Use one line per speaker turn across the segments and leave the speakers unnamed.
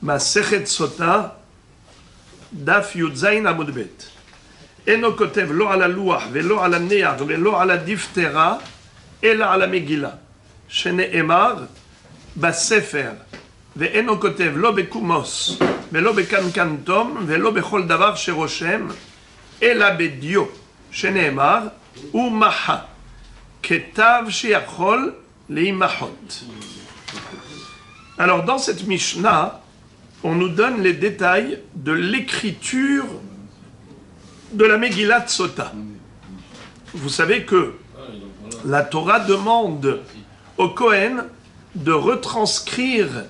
Masechet Sota, Daf Yudzain Amud Bet. Eno kotev lo ala luach, velo ala neach, velo ala diftera, ela ala megillah. Shene'emar, Basefer, ve'eno kotev lo bekumos, velo bekankantom, velo bechol davar sheroshem, ela bedio. Shene'emar, umaha, ketav shiachol leimachot. Alors dans cette Mishnah, on nous donne les détails de l'écriture de la Megillat Sota. Vous savez que la Torah demande au Kohen de retranscrire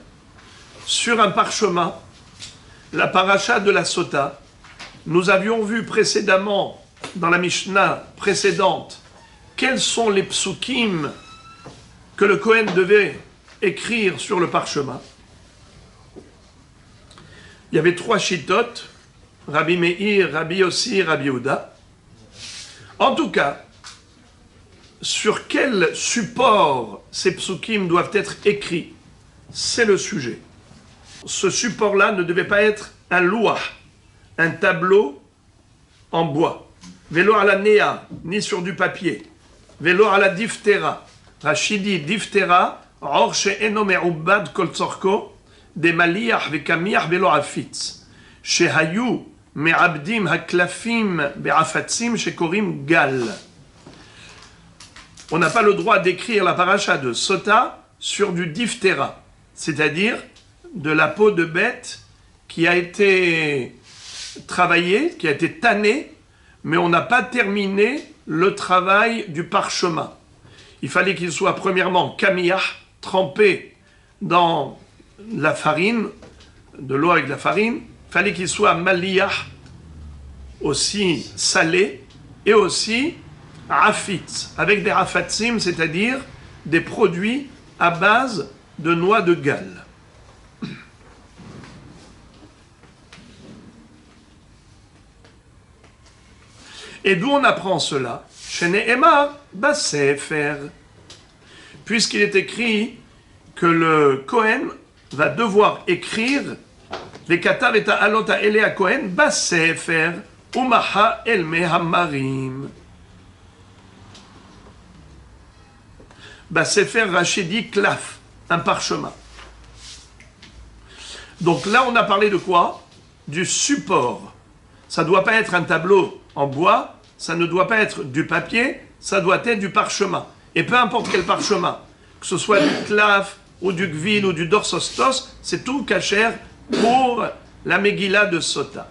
sur un parchemin la paracha de la Sota. Nous avions vu précédemment, dans la Mishnah précédente, quels sont les psukim que le Kohen devait écrire sur le parchemin. Il y avait 3 chitotes, Rabbi Meir, Rabbi Yossi, Rabbi Yehuda. En tout cas, sur quel support ces psukim doivent être écrits, c'est le sujet. Ce support-là ne devait pas être un louah, un tableau en bois. Velo ala nea, ni sur du papier. Velo ala diftera. Rachidi diftera, or she'eno me'ubad kol tzorko, de maliach vekamiach velo afitz. Shehayu me'abdim haklafim be'afatzim shekorim gal. On n'a pas le droit d'écrire la paracha de Sota sur du diphtéra, c'est-à-dire de la peau de bête qui a été travaillée, qui a été tannée, mais on n'a pas terminé le travail du parchemin. Il fallait qu'il soit premièrement kamiyah, trempé dans la farine, de l'eau avec de la farine. Il fallait qu'il soit maliyah, aussi salé, et aussi afitz, avec des afatzim, c'est-à-dire des produits à base de noix de gale. Et d'où on apprend cela? Shene'emar basefer. Puisqu'il est écrit que le Kohen va devoir écrire les katav et alota elea Kohen basefer umaha elme hamarim. Basefer Rachidi klaf, un parchemin. Donc là, on a parlé de quoi? Du support. Ça ne doit pas être un tableau en bois, ça ne doit pas être du papier, ça doit être du parchemin. Et peu importe quel parchemin, que ce soit du klaf, ou du gvil, ou du dorsostos, c'est tout kasher pour la Megillah de Sota.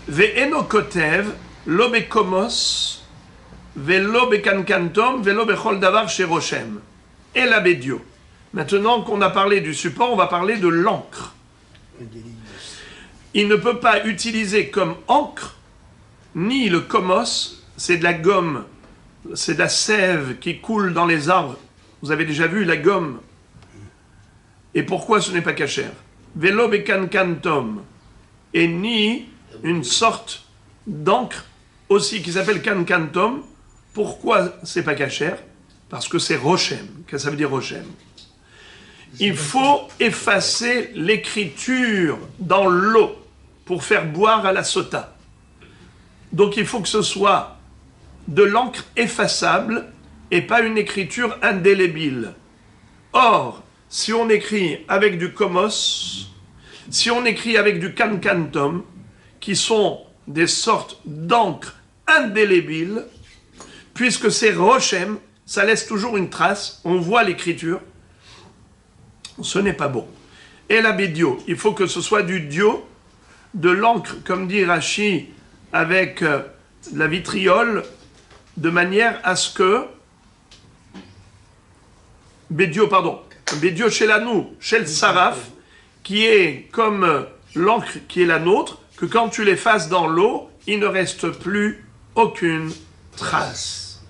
Ve'eno kotev lo bekomos velo bekankantom velo bechol davar sheroshem. Et la bédio. Maintenant qu'on a parlé du support, on va parler de l'encre. Il ne peut pas utiliser comme encre ni le komos, c'est de la gomme, c'est de la sève qui coule dans les arbres. Vous avez déjà vu la gomme. Et pourquoi ce n'est pas kasher? Velo bekankantom. Et ni une sorte d'encre aussi qui s'appelle kankantom. Pourquoi c'est pas kasher? Parce que c'est rochem. Qu'est-ce que ça veut dire rochem? Il faut effacer l'écriture dans l'eau pour faire boire à la sota. Donc il faut que ce soit de l'encre effaçable et pas une écriture indélébile. Or, si on écrit avec du komos, si on écrit avec du kankantom, qui sont des sortes d'encre indélébiles, puisque c'est rochem, ça laisse toujours une trace, on voit l'écriture, ce n'est pas bon. Et la bédio, il faut que ce soit du dio, de l'encre, comme dit Rashi, avec la vitriole, de manière à ce que bédio chez la nous, chez le saraf, qui est comme l'encre qui est la nôtre, que quand tu l'effaces dans l'eau, il ne reste plus aucune trace.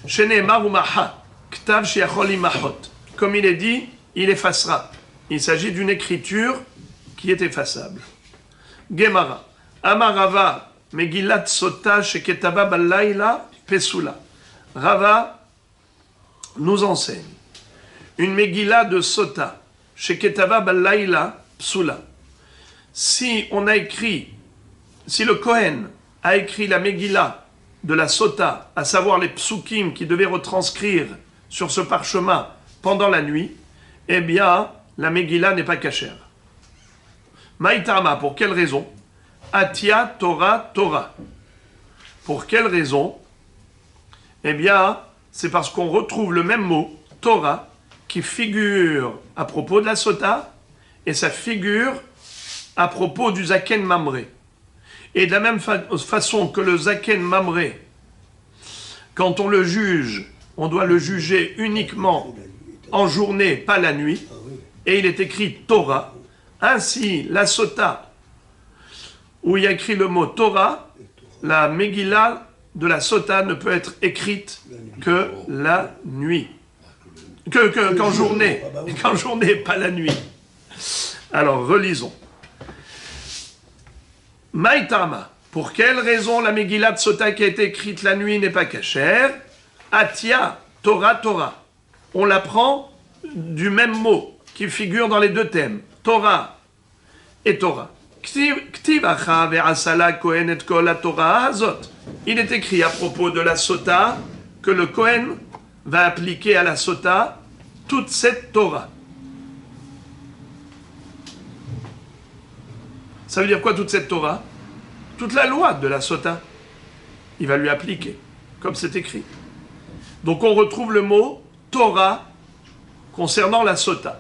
Shene'emar umaha, ktav she'achol imachot. Comme il est dit, il effacera. Il s'agit d'une écriture qui est effaçable. Gemara. Amarava, Megillat Sota sheketaba balayla pesula. Rava nous enseigne une Megillah de Sota, chez Ketava Balayla Psula. Si le Kohen a écrit la Megillah de la Sota, à savoir les psukim qui devaient retranscrire sur ce parchemin pendant la nuit, eh bien, la Megillah n'est pas cachère. Maïtama, pour quelle raison? Atia Torah Torah. Pour quelle raison? Eh bien, c'est parce qu'on retrouve le même mot, Torah, qui figure à propos de la Sota, et ça figure à propos du Zaken Mamré. Et de la même façon que le Zaken Mamré, quand on le juge, on doit le juger uniquement en journée, pas la nuit, et il est écrit Torah. Ainsi, la Sota, où il y a écrit le mot Torah, la Megillah de la Sota ne peut être écrite que la nuit. Qu'en journée. Qu'en journée, pas la nuit. Alors, relisons. Maïtama, pour quelle raison la Megillah de Sota qui a été écrite la nuit n'est pas cachère? Atia, Torah, Torah. On l'apprend du même mot qui figure dans les deux thèmes, Torah et Torah. Il est écrit à propos de la Sota que le Kohen va appliquer à la Sota toute cette Torah. Ça veut dire quoi toute cette Torah? Toute la loi de la Sota. Il va lui appliquer, comme c'est écrit. Donc on retrouve le mot Torah concernant la Sota.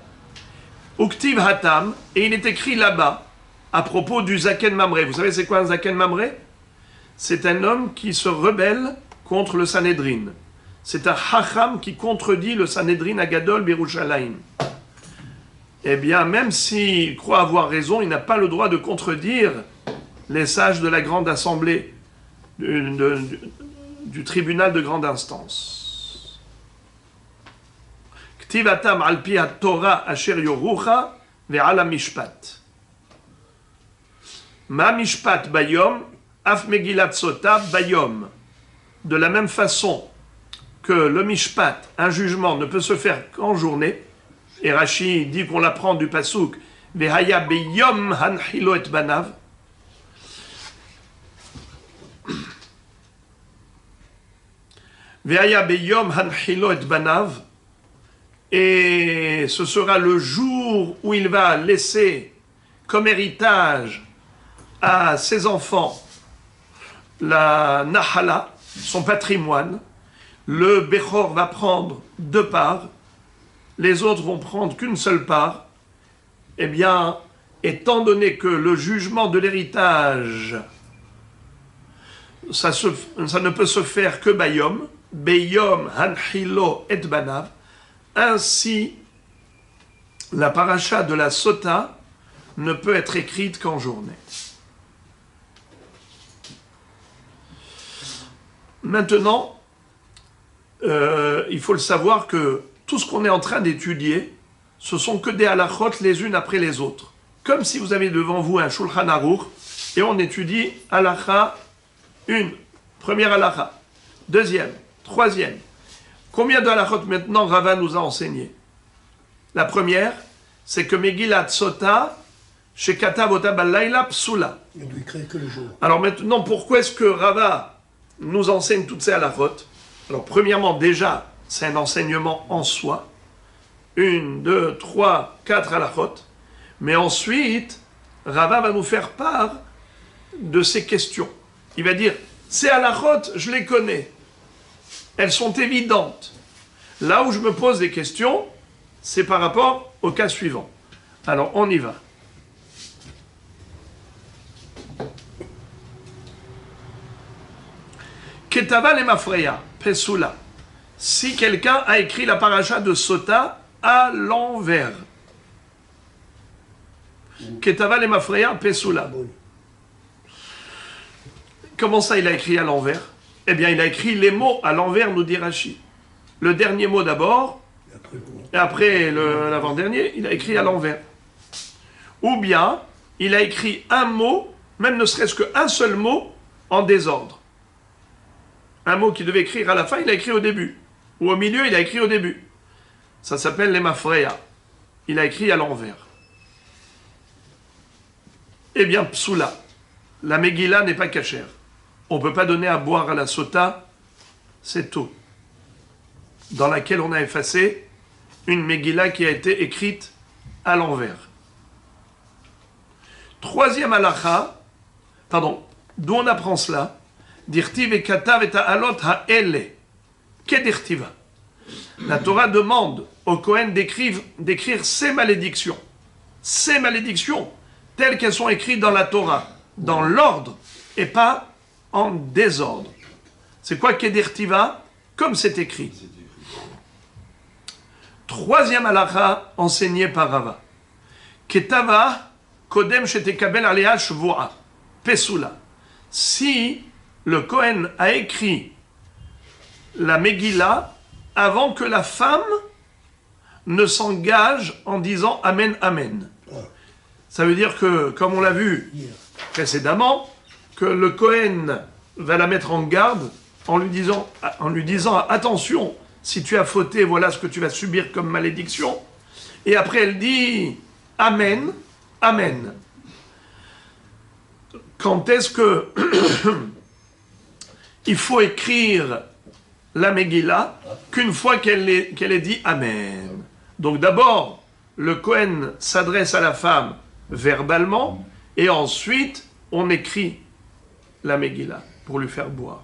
Uktiv Hatam, et il est écrit là-bas à propos du Zaken Mamré. Vous savez c'est quoi un Zaken Mamré? C'est un homme qui se rebelle contre le Sanhedrin. C'est un Hacham qui contredit le Sanhedrin Agadol Birushalayim. Eh bien, même s'il croit avoir raison, il n'a pas le droit de contredire les sages de la grande assemblée du tribunal de grande instance. Ktivatam alpi Torah asher yorucha ve'ala mishpat. Ma mishpat bayom af megillat sota bayom. De la même façon que le mishpat, un jugement, ne peut se faire qu'en journée, et Rashi dit qu'on l'apprend du pasuk Vehaya beyom hanchilo et banav. Vehaya beyom hanchilo et banav. Et ce sera le jour où il va laisser comme héritage à ses enfants la nahala, son patrimoine. Le Bechor va prendre 2 parts, les autres vont prendre qu'une seule part. Eh bien, étant donné que le jugement de l'héritage, ça ne peut se faire que Bayom, Beyom Hanchilo et Banav, ainsi la paracha de la Sota ne peut être écrite qu'en journée. Maintenant, il faut le savoir que tout ce qu'on est en train d'étudier, ce sont que des halachot les unes après les autres. Comme si vous avez devant vous un Shulchan Aruch et on étudie halacha 1, première halacha, 2e, 3e. Combien de halachot maintenant Rava nous a enseigné? La première, c'est que Megillat Sota, chez Katav Ota Balayla Psula.
Il ne lui crée que le jour.
Alors maintenant, pourquoi est-ce que Rava nous enseigne toutes ces halachot? Alors premièrement, déjà, c'est un enseignement en soi. 1, 2, 3, 4 halachot. Mais ensuite, Rava va nous faire part de ces questions. Il va dire, ces halachot, je les connais. Elles sont évidentes. Là où je me pose des questions, c'est par rapport au cas suivant. Alors, on y va. Ketava le mafreya, pesula. Si quelqu'un a écrit la paracha de Sota à l'envers. Ketava le mafreya, pesula. Comment ça, il a écrit à l'envers? Eh bien, il a écrit les mots à l'envers, nous dit Rashi. Le dernier mot d'abord, et après l'avant-dernier, il a écrit à l'envers. Ou bien, il a écrit un mot, même ne serait-ce qu'un seul mot, en désordre. Un mot qu'il devait écrire à la fin, il a écrit au début. Ou au milieu, il a écrit au début. Ça s'appelle les Mafreya. Il a écrit à l'envers. Eh bien, Psoula, la Megillah n'est pas cachère. On ne peut pas donner à boire à la sota, c'est tout. Dans laquelle on a effacé une Megillah qui a été écrite à l'envers. Troisième halakha, d'où on apprend cela? Dirtiv et katav et ha'alot ha'ele. Kedirtiva. La Torah demande au Kohen d'écrire ces malédictions. Ces malédictions, telles qu'elles sont écrites dans la Torah, dans l'ordre et pas en désordre. C'est quoi Kedirtiva? Comme c'est écrit. Troisième halakha enseigné par Rava. Ketava kodem shetekabel alea shvoa. Pesula. Si le Kohen a écrit la Megillah avant que la femme ne s'engage en disant Amen, Amen. Ça veut dire que, comme on l'a vu précédemment, que le Kohen va la mettre en garde en lui disant attention, si tu as fauté, voilà ce que tu vas subir comme malédiction. Et après elle dit Amen, Amen. Quand est-ce que il faut écrire la Megillah qu'une fois qu'elle ait dit Amen. Donc d'abord, le Kohen s'adresse à la femme verbalement et ensuite on écrit la Megillah pour lui faire boire.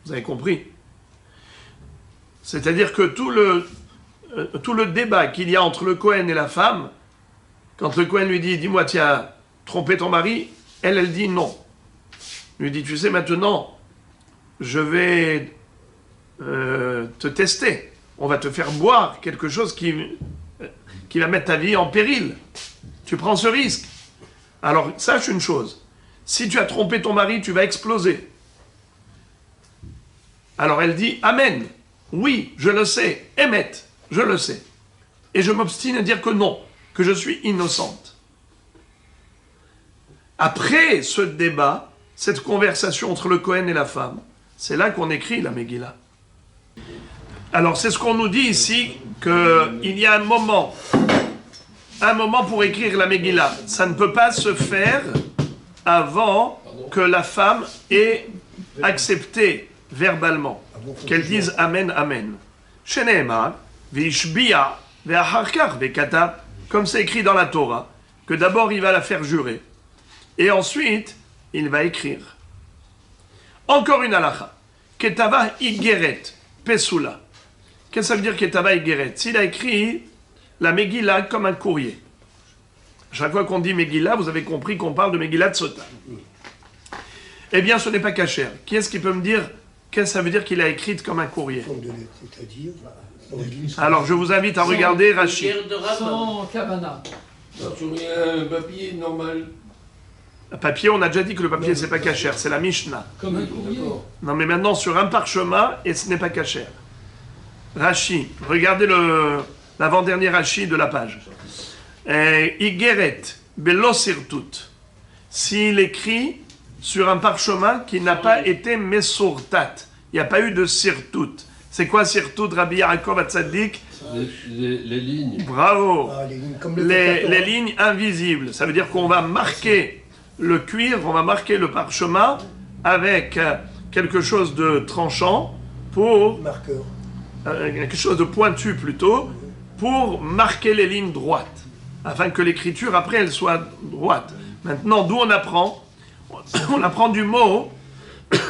Vous avez compris? C'est-à-dire que tout le débat qu'il y a entre le Kohen et la femme, quand le Kohen lui dit « Dis-moi, tu as trompé ton mari », elle dit non. Il lui dit « Tu sais, maintenant, je vais te tester. On va te faire boire quelque chose qui va mettre ta vie en péril. Tu prends ce risque. Alors, sache une chose. Si tu as trompé ton mari, tu vas exploser. » Alors elle dit « Amen. Oui, je le sais. Émet, je le sais. Et je m'obstine à dire que non, que je suis innocente. » Après ce débat, cette conversation entre le Kohen et la femme, c'est là qu'on écrit la Megillah. Alors c'est ce qu'on nous dit ici, qu'il y a un moment pour écrire la Megillah. Ça ne peut pas se faire avant que la femme ait accepté verbalement, qu'elle dise Amen, Amen. Sheneemar, Vishbiya, Ve'acharkar, Ve'kata, comme c'est écrit dans la Torah, que d'abord il va la faire jurer, et ensuite il va écrire. Encore une halakha. Ketava igeret, pesula. Qu'est-ce que ça veut dire Ketava igeret? S'il a écrit la Megillah comme un courrier. Chaque fois qu'on dit Megillah, vous avez compris qu'on parle de Megillah de Sota. Eh bien, ce n'est pas cachère. Qui est-ce qui peut me dire qu'est-ce que ça veut dire qu'il a écrite comme un courrier? Alors, je vous invite à regarder Rashi.
Sans kavana.
Sur un papier normal.
Le papier, on a déjà dit que le papier, c'est pas cachère, c'est la Mishnah.
Comme un courrier.
Non, mais maintenant, sur un parchemin, et ce n'est pas cachère. Rashi, regardez l'avant-dernier Rashi de la page. Igeret, belo sirtut. S'il écrit sur un parchemin qui n'a pas été mesurtat, il n'y a pas eu de sirtut. C'est quoi sirtut, Rabbi Yaakov Hatzadik?
Les lignes.
Bravo.
Ah,
Les lignes invisibles. Ça veut dire qu'on va marquer le cuir, on va marquer le parchemin avec quelque chose de tranchant pour...
Marqueur.
quelque chose de pointu plutôt, pour marquer les lignes droites, afin que l'écriture après elle soit droite. Maintenant, d'où on apprend? On apprend du mot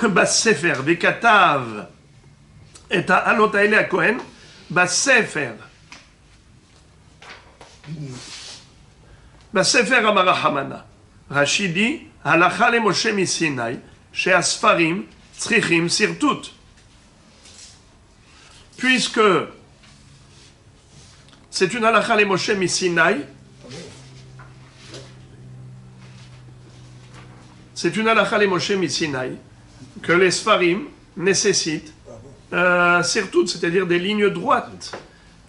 Bassefer, Vekatav, et à Alotaele à Kohen, Bassefer. Bassefer Amarahamana. Rashi dit, Halacha le Moshe Misinai, chez Asfarim, Tzrichim Sirtut. Puisque c'est une halakha les Moshe Misinaï, c'est une halakha les Moshe Misinaï que les Sfarim nécessitent sirtut, c'est-à-dire des lignes droites,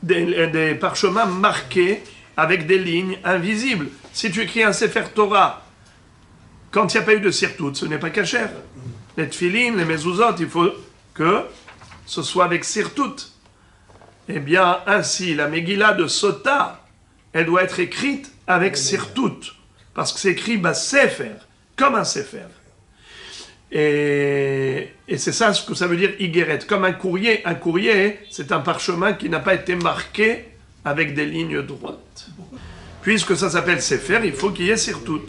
des parchemins marqués avec des lignes invisibles. Si tu écris un Sefer Torah, quand il n'y a pas eu de sirtut, ce n'est pas cachère. Les tfilin, les mezuzot, il faut que ce soit avec sirtut. Eh bien, ainsi, la Megillah de Sota, elle doit être écrite avec Sirtout, parce que c'est écrit Sefer, comme un Sefer. Et c'est ça ce que ça veut dire Igeret, comme un courrier. Un courrier, c'est un parchemin qui n'a pas été marqué avec des lignes droites. Puisque ça s'appelle Sefer, il faut qu'il y ait Sirtout.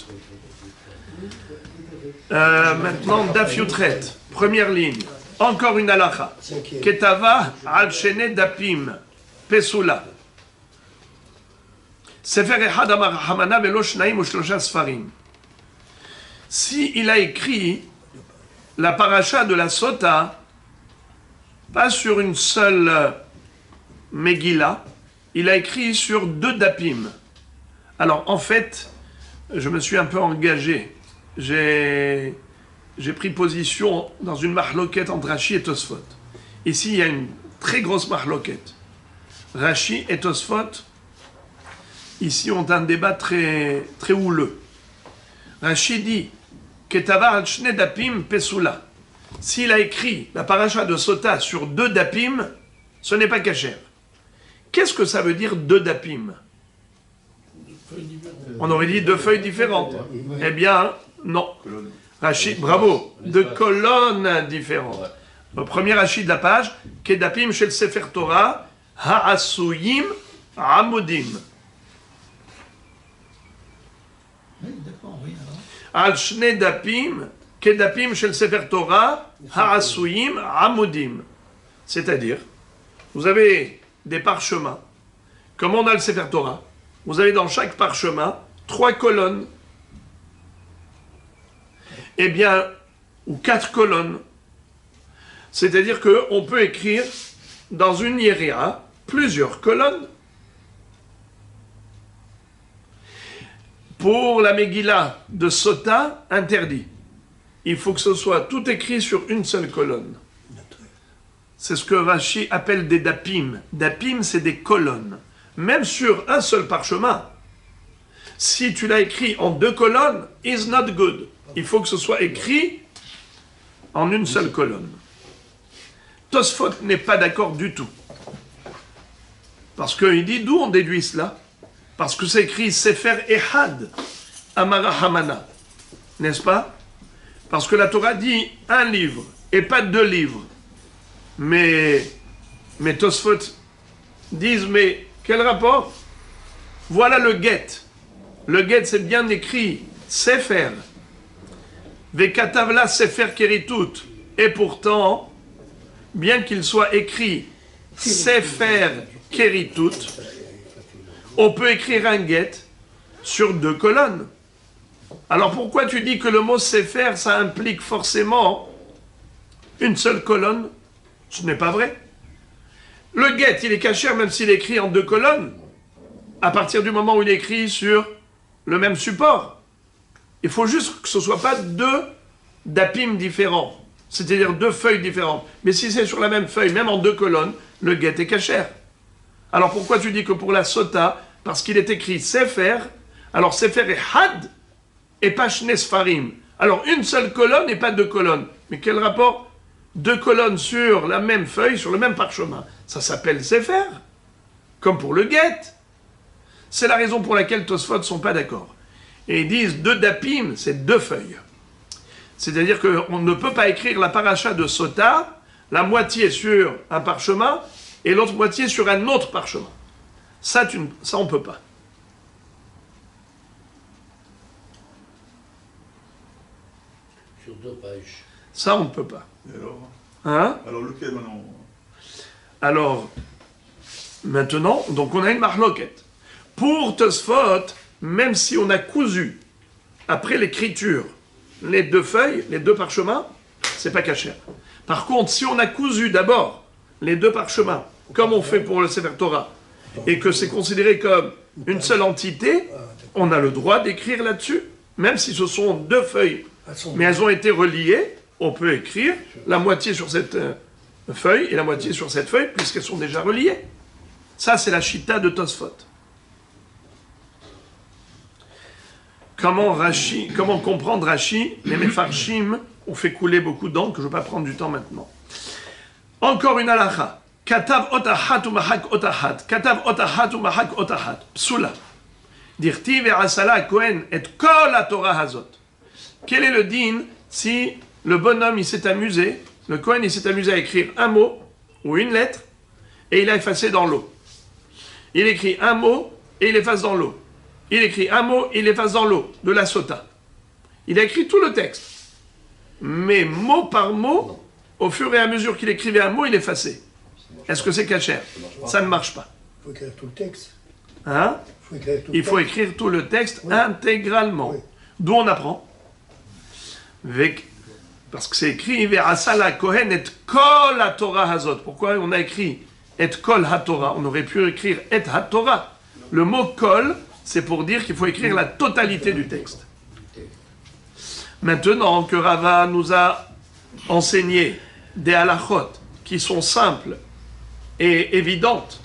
Maintenant, Daf Yutret, première ligne. Encore une halacha. Ketava al shene dapim pesula. Sefer echad amar Hamana velo shnaim u shlosha sfarim. Si il a écrit la paracha de la Sota, pas sur une seule Megillah, il a écrit sur 2 dapim. Alors en fait, je me suis un peu engagé. J'ai pris position dans une mahloket entre Rashi et Tosfot. Ici, il y a une très grosse mahloket. Rashi et Tosfot, ici, ont un débat très, très houleux. Rashi dit Ketava al shne dapim pesula. S'il a écrit la paracha de Sota sur 2 dapim, ce n'est pas kasher. Qu'est-ce que ça veut dire 2 dapim? On aurait dit 2 feuilles différentes. Eh bien, non. Rashi, bravo, 2 colonnes différentes. Le premier Rashi de la page, Kedapim shel Sefer Torah, Ha'asuyim Amudim.
Oui, d'accord, oui.
Al shne dapim, Kedapim shel Sefer Torah, Ha'asuyim Amudim. C'est-à-dire, vous avez des parchemins, comme on a le Sefer Torah, vous avez dans chaque parchemin 3 colonnes. Eh bien, ou 4 colonnes. C'est-à-dire qu'on peut écrire dans une hiéria plusieurs colonnes. Pour la Megillah de Sota, interdit. Il faut que ce soit tout écrit sur une seule colonne. C'est ce que Rashi appelle des dapim. Dapim, c'est des colonnes. Même sur un seul parchemin, si tu l'as écrit en 2 colonnes, is not good. Il faut que ce soit écrit en une seule colonne. Tosfot n'est pas d'accord du tout. Parce qu'il dit, d'où on déduit cela? Parce que c'est écrit Sefer Ehad, Amara Hamana. N'est-ce pas? Parce que la Torah dit un livre, et pas 2 livres. Mais Tosfot disent, mais quel rapport? Voilà le get. Le get, c'est bien écrit Sefer. Vekatavla Sefer Keritut. Et pourtant, bien qu'il soit écrit Sefer Keritut, on peut écrire un get sur 2 colonnes. Alors pourquoi tu dis que le mot Sefer, ça implique forcément une seule colonne? Ce n'est pas vrai. Le get, il est kasher même s'il est écrit en 2 colonnes, à partir du moment où il est écrit sur le même support. Il faut juste que ce ne soit pas 2 dapim différents, c'est-à-dire 2 feuilles différentes. Mais si c'est sur la même feuille, même en 2 colonnes, le get est kasher. Alors pourquoi tu dis que pour la Sota, parce qu'il est écrit Sefer, alors Sefer est Had et pas Shne Sfarim. Alors une seule colonne et pas 2 colonnes. Mais quel rapport? 2 colonnes sur la même feuille, sur le même parchemin. Ça s'appelle Sefer, comme pour le get. C'est la raison pour laquelle Tosfot ne sont pas d'accord. Et ils disent 2 dapim, c'est 2 feuilles. C'est-à-dire qu'on ne peut pas écrire la paracha de Sota, la moitié sur un parchemin, et l'autre moitié sur un autre parchemin. Ça, on ne peut pas.
Sur 2 pages.
Ça, on ne peut pas.
Et alors
Hein?
Alors lequel maintenant?
Alors, maintenant, donc on a une marloquette. Pour Tosfot, même si on a cousu, après l'écriture, les 2 feuilles, les 2 parchemins, c'est pas kasher. Par contre, si on a cousu d'abord les 2 parchemins, comme on fait pour le Sefer Torah, et que c'est considéré comme une seule entité, on a le droit d'écrire là-dessus, même si ce sont 2 feuilles, mais elles ont été reliées, on peut écrire la moitié sur cette feuille et la moitié sur cette feuille, puisqu'elles sont déjà reliées. Ça, c'est la chita de Tosfot. Comment comprendre Rashi? Les Mefarshim ont fait couler beaucoup d'encre, que je ne vais pas prendre du temps maintenant. Encore une halakha. Katav otahat ou mahak otahat. Katav otahat ou mahak otahat. Psula. Dirti ve'asala Kohen et kol la Torah hazot. Quel est le din si le bonhomme il s'est amusé, le Kohen il s'est amusé à écrire un mot ou une lettre et il a effacé dans l'eau. Il écrit un mot et il efface dans l'eau. Il écrit un mot et il efface dans l'eau de la sota. Il a écrit tout le texte. Mais mot par mot, au fur et à mesure qu'il écrivait un mot, il effaçait. Est-ce que c'est kasher? Ça ne marche pas.
Il faut écrire tout le texte.
Hein? Il faut écrire tout le texte intégralement. D'où on apprend? Parce que c'est écrit Ve'asala Kohen et kol la Torah hazot. Pourquoi on a écrit et kol ha Torah? On aurait pu écrire et ha Torah. Le mot kol, c'est pour dire qu'il faut écrire la totalité du texte. Maintenant que Rava nous a enseigné des halachot qui sont simples et évidentes,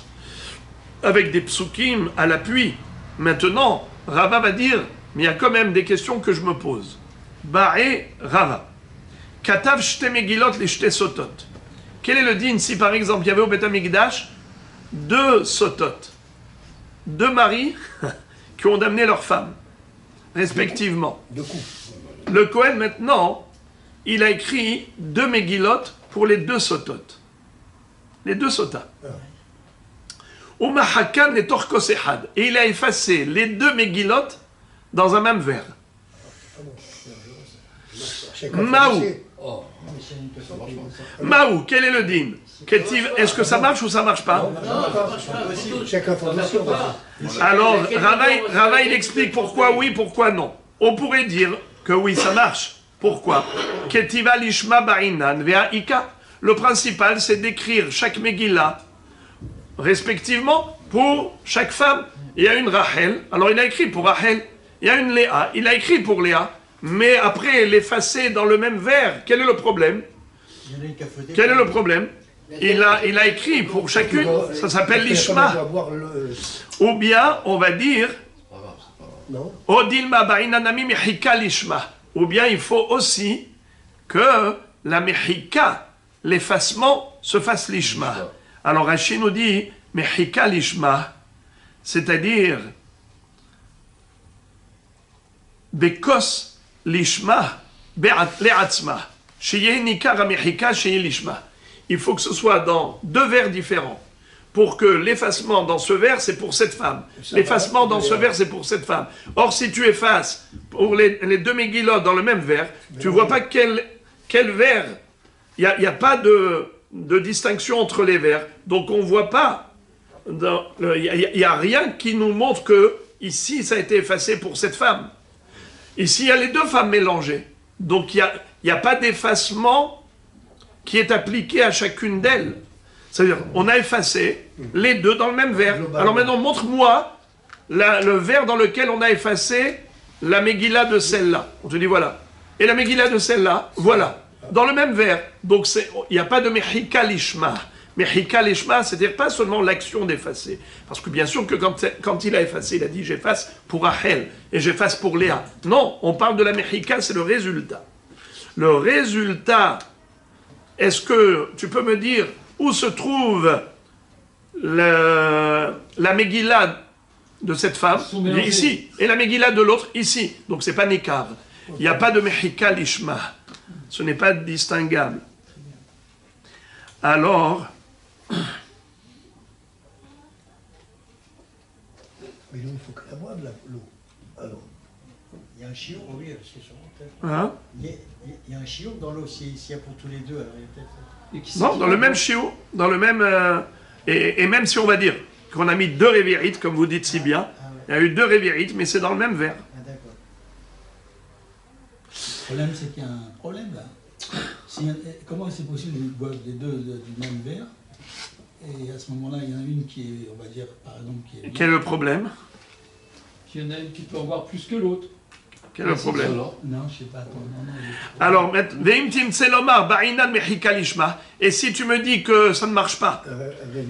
avec des psukim à l'appui, maintenant Rava va dire, mais il y a quand même des questions que je me pose. Ba'e Rava. Katav shte megilot li shte sotot. Quel est le din si par exemple il y avait au Beth Amikdash 2 sotot, 2 maris qui ont damné leurs femmes, respectivement.
De coups.
Le Kohen maintenant, il a écrit 2 megilot pour les 2 sotot. Les 2 sotas. Umahakan et torkos ehad. Et il a effacé les 2 megilot dans un même verre. Maou. Maou, quel est le din? Est-ce que ça marche ou ça marche pas?
Chaque information.
Alors, Rava, il explique pourquoi oui, pourquoi non. On pourrait dire que oui, ça marche. Pourquoi? Ketiva lishma ba'inan ve'aika. Le principal, c'est d'écrire chaque Megillah, respectivement, pour chaque femme. Il y a une Rachel, alors il a écrit pour Rachel. Il y a une Léa, il a écrit pour Léa. Mais après, l'effacer dans le même vers, quel est le problème? Quel est le problème? Il a écrit pour chacune, ça s'appelle l'ishma. Ou bien, on va dire, Odilma ba'inanami mehika l'ishma. Ou bien, il faut aussi que la mehika, l'effacement, se fasse l'ishma. Alors, Rashi nous dit, mehika l'ishma, c'est-à-dire, bekos l'ishma, le'atzma. Il faut que ce soit dans 2 vers différents. Pour que l'effacement dans ce vers, c'est pour cette femme. L'effacement dans ce vers, c'est pour cette femme. Or, si tu effaces pour les 2 Megillot dans le même vers, tu ne vois pas quel vers. Il n'y a pas de distinction entre les vers. Donc, on ne voit pas. Il n'y a rien qui nous montre que ici, ça a été effacé pour cette femme. Ici, il y a les 2 femmes mélangées. Donc, il n'y a pas d'effacement qui est appliqué à chacune d'elles. C'est-à-dire, on a effacé les 2 dans le même vers. Alors maintenant, montre-moi le vers dans lequel on a effacé la Megillah de celle-là. On te dit, voilà. Et la Megillah de celle-là, voilà. Dans le même vers. Donc, il n'y a pas de Mehika Lishma. Mehika Lishma, c'est-à-dire pas seulement l'action d'effacer. Parce que bien sûr que quand il a effacé, il a dit, j'efface pour Rachel et j'efface pour Léa. Non, on parle de la Mehika, c'est le résultat. Le résultat, est-ce que tu peux me dire où se trouve la Megillah de cette femme? Ici. Et la Megillah de l'autre? Ici. Donc c'est pas Nikar. Il n'y a pas de Mehika Lishma. Ce n'est pas distinguable. Alors...
Mais l'eau, il faut qu'elle boive l'eau. Alors,
il y a un chiot, oui, c'est sûr.
Hein?
Il y a un chiot dans l'eau, s'il y a pour tous les 2, alors il y a peut-être...
Non, dans le même chiot, dans le même... et même si on va dire qu'on a mis 2 révérites, comme vous dites si bien, il y a eu 2 révérites, mais c'est dans le même verre.
Ah, d'accord.
le problème, c'est qu'il y a un problème là. Comment c'est possible de boire les 2 du même verre? Et à ce moment-là, il y en a une qui est, on va dire, par exemple, qui est...
Quel est le problème?
Il y en a une qui peut en boire plus que l'autre.
Quel est le problème?
Non, je sais pas. Attends, non.
Alors, et si tu me dis que ça ne marche pas,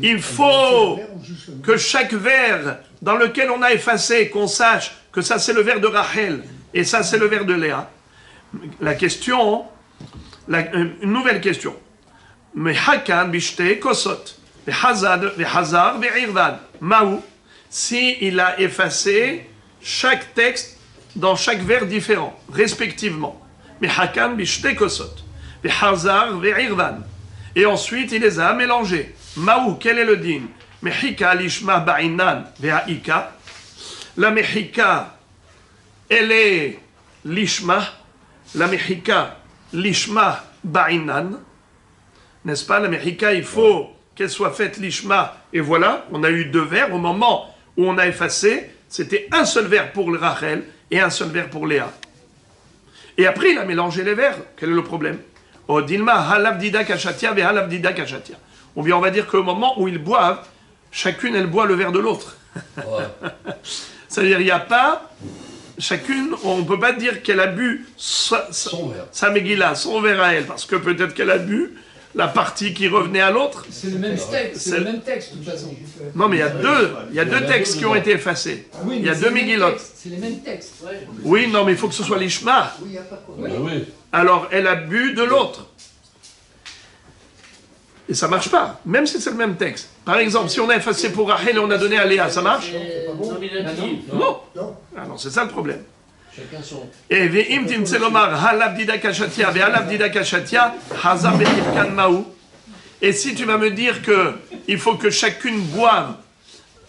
il faut que chaque vers dans lequel on a effacé, qu'on sache que ça c'est le vers de Rachel et ça c'est le vers de Léa. La question, une nouvelle question. Mais Hakan bishte kosot. Vehazar, ve'irvan. Maou, si il a effacé chaque texte dans chaque vers différent, respectivement. Mehakan bishte kosot. Vehazar, ve'irvan. Et ensuite, il les a mélangés. Maou, quel est le din? Mehika lishma ba'inan ve'aika. La mehika, elle est lishma. La mehika, lishma ba'inan. N'est-ce pas? La mehika, il faut qu'elle soit faite lishma. Et voilà, on a eu 2 vers. Au moment où on a effacé, c'était un seul vers pour le Rachel et un seul vers pour Léa. Et après, il a mélangé les vers. Quel est le problème? Oh, dilma halav dida kashatia ve halav dida kashatia. Ou bien on va dire qu'au moment où ils boivent, chacune elle boit le verre de l'autre.
Ouais.
C'est-à-dire, il n'y a pas. Chacune, on ne peut pas dire qu'elle a bu
Son verre.
sa Megillah, son verre à elle, parce que peut-être qu'elle a bu la partie qui revenait à l'autre.
C'est le même texte, c'est le même texte de toute façon.
Non, mais il y a deux textes qui ont été effacés.
Oui,
Il y a
mais
2
c'est les mêmes
Megillot.
textes, c'est les mêmes textes.
Ouais.
Oui, non, mais il faut que ce soit l'Ishma.
Oui, il n'y a pas de
Oui.
problème.
oui.
Alors, elle a bu de l'autre. Et ça marche pas, même si c'est le même texte. Par exemple, si on a effacé pour Rachel et on a donné à Léa, ça marche?
Nominatif.
Non. Alors, c'est ça le problème.
Chacun son.
Et ve'im timtse lomar halav dida kashatia ve'halav dida kashatia hazar be'ifkan maou. Et si tu vas me dire que il faut que chacune boive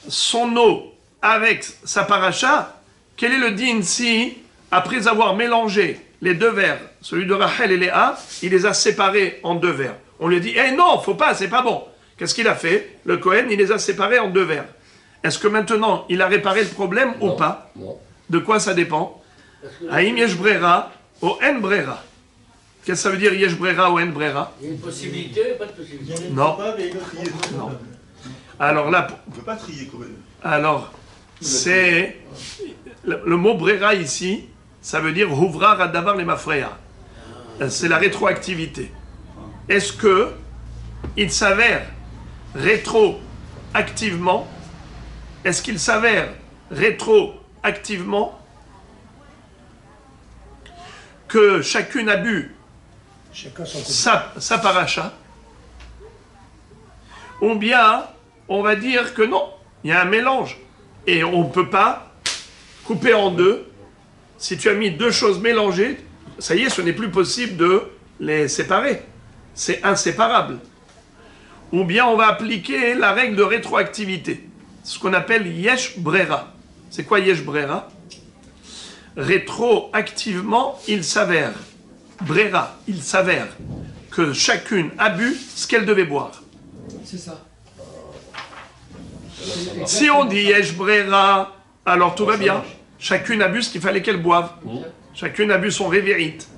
son eau avec sa paracha, quel est le din si, après avoir mélangé les 2 vers, celui de Rachel et Léa, il les a séparés en 2 vers? On lui dit, eh non, faut pas, c'est pas bon. Qu'est-ce qu'il a fait? Le Kohen, il les a séparés en 2 vers. Est-ce que maintenant, il a réparé le problème ou pas?
Non.
De quoi ça dépend? Haïm yesh brera ou en brera. Qu'est-ce que ça veut dire yesh brera ou en brera?
Il y a une possibilité, pas de possibilité.
Non. Non. Alors là,
On ne peut pas trier quand même.
alors, c'est... Le mot brera ici, ça veut dire houvra radavar les mafreya. C'est la rétroactivité. Est-ce que il s'avère rétroactivement, est-ce qu'il s'avère rétroactivement que chacune a bu
Chacun son côté.
sa paracha, ou bien on va dire que non, il y a un mélange et on ne peut pas couper en 2. Si tu as mis 2 choses mélangées, ça y est, ce n'est plus possible de les séparer. C'est inséparable. Ou bien on va appliquer la règle de rétroactivité, ce qu'on appelle yesh brera. C'est quoi yesh brera? Rétroactivement, il s'avère, brera, il s'avère que chacune a bu ce qu'elle devait boire.
C'est ça.
Si on dit yesh brera, alors tout va bien. Chacune a bu ce qu'il fallait qu'elle boive. Chacune a bu son révérite.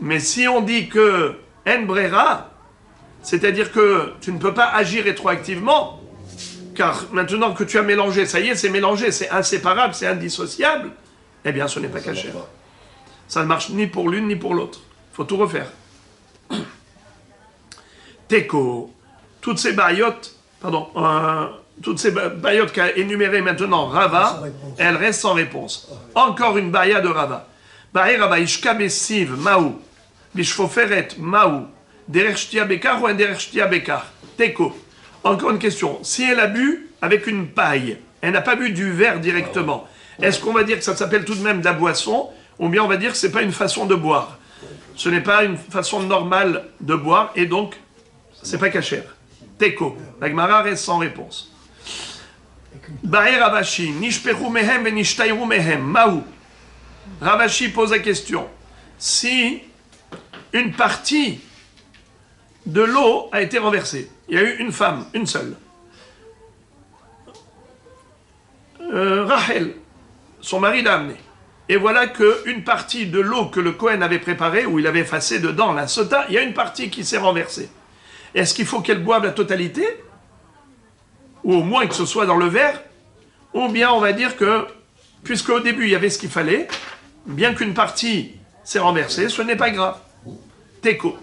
Mais si on dit que en brera, c'est-à-dire que tu ne peux pas agir rétroactivement, car maintenant que tu as mélangé, ça y est, c'est mélangé, c'est inséparable, c'est indissociable, eh bien ce n'est pas caché. Ça ne marche ni pour l'une ni pour l'autre. Il faut tout refaire. Teko, toutes ces bayottes, toutes ces bayottes qu'a énumérées maintenant Rava, elles restent sans réponse. Encore une baya de Rava. Baya Rava, ishka besiv, maou, bishfoferet, maou, derech shtia bekar ou un derech shtia bekar. Teko. Encore une question. Si elle a bu avec une paille, elle n'a pas bu du verre directement, est-ce qu'on va dire que ça s'appelle tout de même de la boisson, ou bien on va dire que ce n'est pas une façon de boire? Ce n'est pas une façon normale de boire, et donc, c'est pas cachère. Teko. La Gemara reste sans réponse. Bae Ravashi, nishperu mehem ve nishtairu mehem, maou. Ravashi pose la question. Si une partie de l'eau a été renversée, il y a eu une femme, une seule. Rachel, son mari l'a amené. Et voilà qu'une partie de l'eau que le Kohen avait préparée, où il avait effacé dedans la sota, il y a une partie qui s'est renversée. Est-ce qu'il faut qu'elle boive la totalité? Ou au moins que ce soit dans le verre? Ou bien on va dire que, puisque au début il y avait ce qu'il fallait, bien qu'une partie s'est renversée, ce n'est pas grave. Teko.